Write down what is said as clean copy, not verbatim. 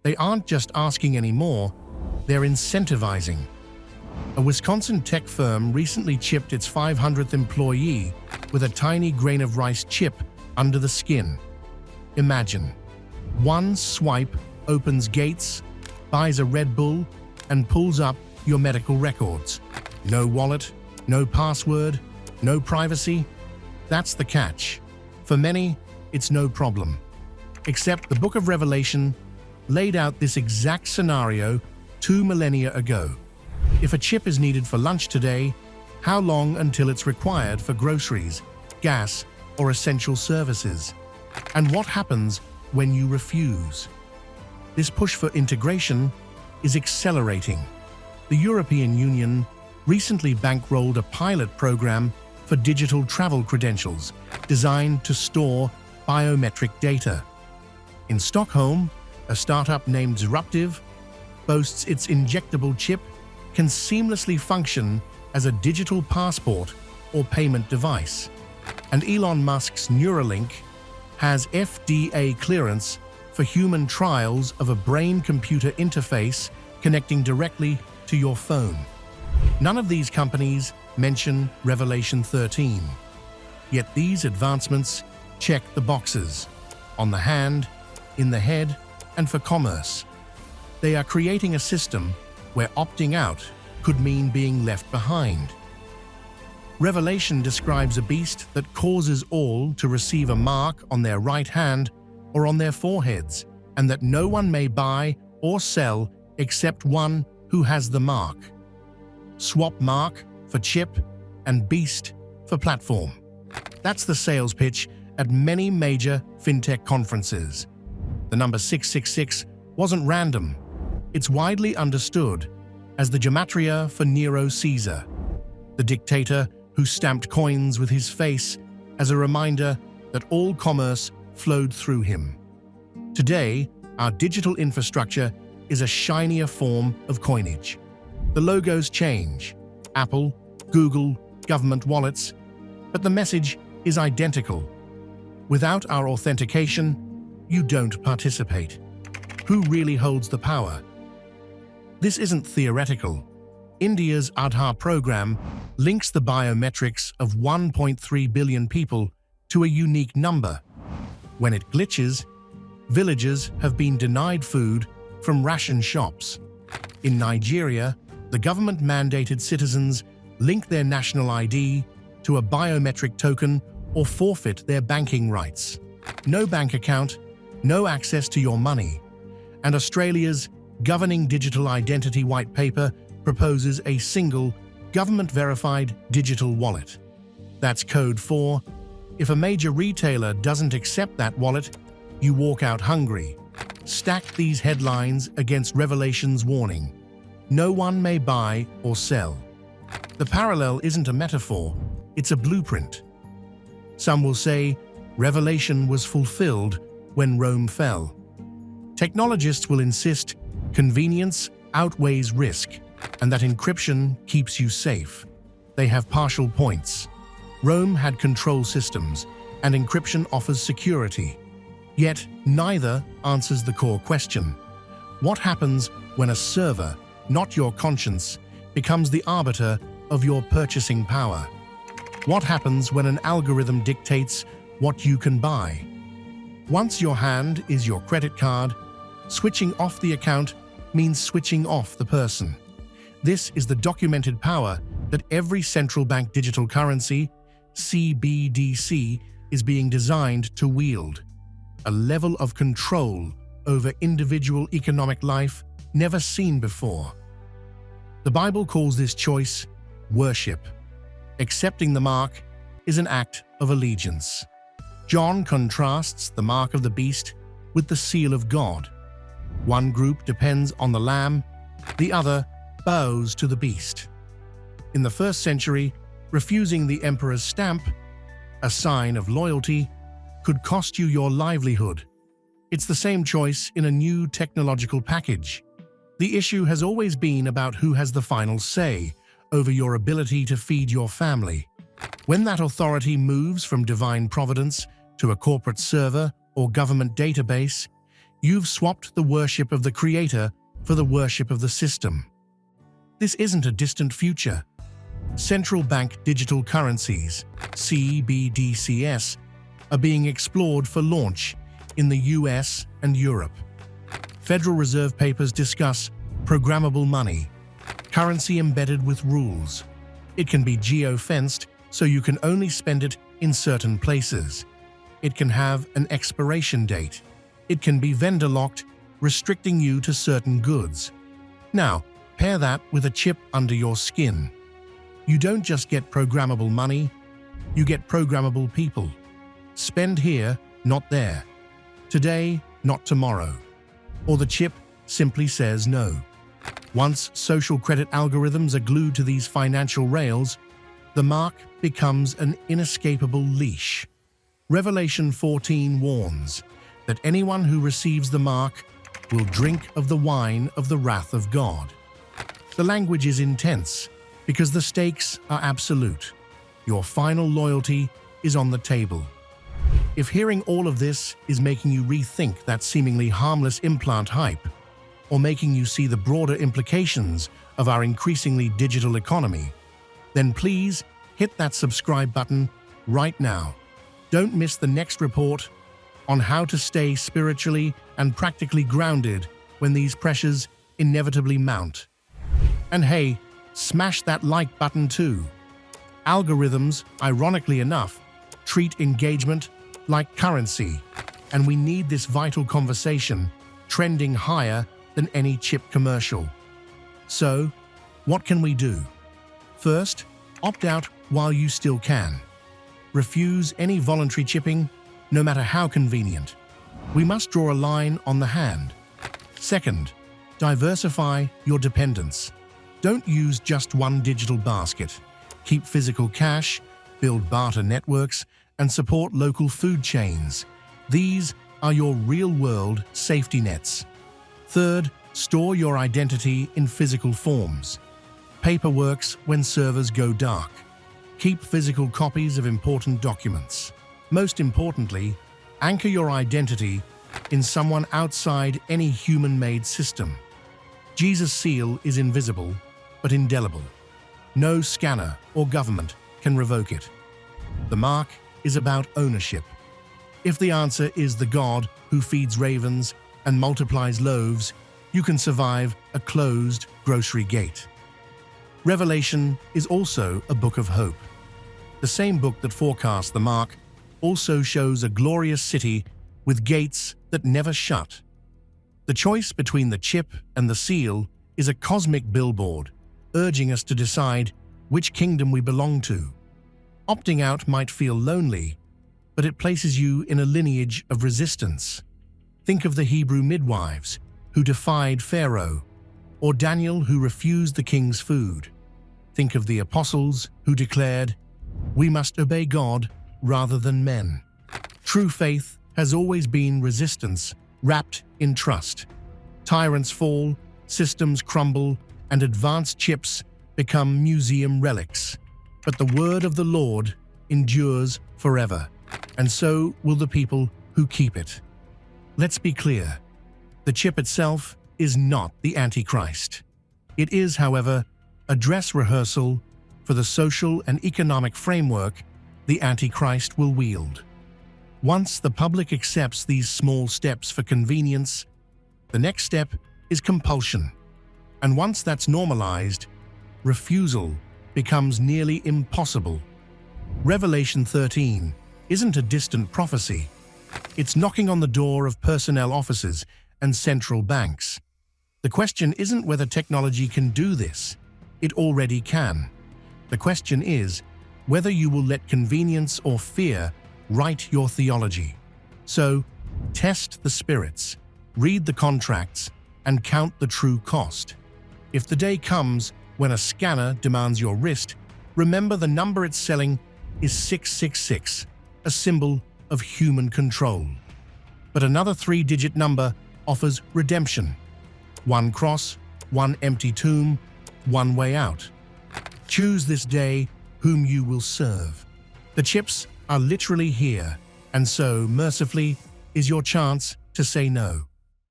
They aren't just asking anymore, they're incentivizing. A Wisconsin tech firm recently chipped its 500th employee with a tiny grain of rice chip under the skin. Imagine, one swipe opens gates, buys a Red Bull, and pulls up your medical records. No wallet, no password, no privacy. That's the catch. For many, it's no problem. Except the Book of Revelation laid out this exact scenario 2 millennia ago. If a chip is needed for lunch today, how long until it's required for groceries, gas, or essential services? And what happens when you refuse? This push for integration is accelerating. The European Union recently bankrolled a pilot program for digital travel credentials designed to store biometric data. In Stockholm, a startup named Disruptive boasts its injectable chip can seamlessly function as a digital passport or payment device. And Elon Musk's Neuralink has FDA clearance for human trials of a brain-computer interface connecting directly to your phone. None of these companies mention Revelation 13. Yet these advancements check the boxes on the hand, in the head, and for commerce. They are creating a system where opting out could mean being left behind. Revelation describes a beast that causes all to receive a mark on their right hand or on their foreheads, and that no one may buy or sell except one who has the mark. Swap mark for chip and beast for platform. That's the sales pitch at many major fintech conferences. The number 666 wasn't random. It's widely understood as the gematria for Nero Caesar, the dictator who stamped coins with his face as a reminder that all commerce flowed through him. Today, our digital infrastructure is a shinier form of coinage. The logos change: Apple, Google, government wallets, but the message is identical. Without our authentication, you don't participate. Who really holds the power? This isn't theoretical. India's Aadhaar program links the biometrics of 1.3 billion people to a unique number. When it glitches, villagers have been denied food from ration shops. In Nigeria, the government-mandated citizens link their national ID to a biometric token or forfeit their banking rights. No bank account, no access to your money. And Australia's Governing Digital Identity White Paper proposes a single, government-verified digital wallet. That's code for, if a major retailer doesn't accept that wallet, you walk out hungry. Stack these headlines against Revelation's warning: no one may buy or sell. The parallel isn't a metaphor, it's a blueprint. Some will say Revelation was fulfilled when Rome fell. Technologists will insist convenience outweighs risk, and that encryption keeps you safe. They have partial points. Rome had control systems, and encryption offers security. Yet neither answers the core question: what happens when a server, not your conscience, becomes the arbiter of your purchasing power? What happens when an algorithm dictates what you can buy? Once your hand is your credit card, switching off the account means switching off the person. This is the documented power that every central bank digital currency, CBDC, is being designed to wield. A level of control over individual economic life never seen before. The Bible calls this choice worship. Accepting the mark is an act of allegiance. John contrasts the mark of the beast with the seal of God. One group depends on the lamb, the other bows to the beast. In the 1st century, refusing the emperor's stamp, a sign of loyalty, could cost you your livelihood. It's the same choice in a new technological package. The issue has always been about who has the final say over your ability to feed your family. When that authority moves from divine providence to a corporate server or government database, You've swapped the worship of the Creator for the worship of the system. This isn't a distant future. Central bank digital currencies, CBDCs, are being explored for launch in the US and Europe. Federal Reserve papers discuss programmable money, currency embedded with rules. It can be geo-fenced, so you can only spend it in certain places. It can have an expiration date. It can be vendor-locked, restricting you to certain goods. Now, pair that with a chip under your skin. You don't just get programmable money, you get programmable people. Spend here, not there. Today, not tomorrow. Or the chip simply says no. Once social credit algorithms are glued to these financial rails, the mark becomes an inescapable leash. Revelation 14 warns that anyone who receives the mark will drink of the wine of the wrath of God. The language is intense because the stakes are absolute. Your final loyalty is on the table. If hearing all of this is making you rethink that seemingly harmless implant hype, or making you see the broader implications of our increasingly digital economy, then please hit that subscribe button right now. Don't miss the next report on how to stay spiritually and practically grounded when these pressures inevitably mount. And hey, smash that like button too. Algorithms, ironically enough, treat engagement like currency, and we need this vital conversation trending higher than any chip commercial. So, what can we do? First, opt out while you still can. Refuse any voluntary chipping, no matter how convenient. We must draw a line on the hand. Second, diversify your dependence. Don't use just one digital basket. Keep physical cash, build barter networks, and support local food chains. These are your real-world safety nets. Third, store your identity in physical forms. Paper works when servers go dark. Keep physical copies of important documents. Most importantly, anchor your identity in someone outside any human-made system. Jesus' seal is invisible, but indelible. No scanner or government can revoke it. The mark is about ownership. If the answer is the God who feeds ravens and multiplies loaves, you can survive a closed grocery gate. Revelation is also a book of hope. The same book that forecasts the mark also shows a glorious city with gates that never shut. The choice between the chip and the seal is a cosmic billboard, urging us to decide which kingdom we belong to. Opting out might feel lonely, but it places you in a lineage of resistance. Think of the Hebrew midwives who defied Pharaoh, or Daniel who refused the king's food. Think of the apostles who declared, "We must obey God rather than men." True faith has always been resistance wrapped in trust. Tyrants fall, systems crumble, and advanced chips become museum relics. But the word of the Lord endures forever, and so will the people who keep it. Let's be clear. The chip itself is not the Antichrist. It is, however, a dress rehearsal for the social and economic framework the Antichrist will wield. Once the public accepts these small steps for convenience, the next step is compulsion. And once that's normalized, refusal becomes nearly impossible. Revelation 13 isn't a distant prophecy. It's knocking on the door of personnel offices and central banks. The question isn't whether technology can do this. It already can. The question is whether you will let convenience or fear write your theology. So, test the spirits, read the contracts, and count the true cost. If the day comes when a scanner demands your wrist, remember the number it's selling is 666, a symbol of human control. But another three-digit number offers redemption. One cross, one empty tomb, one way out. Choose this day whom you will serve. The chips are literally here, and so, mercifully, is your chance to say no.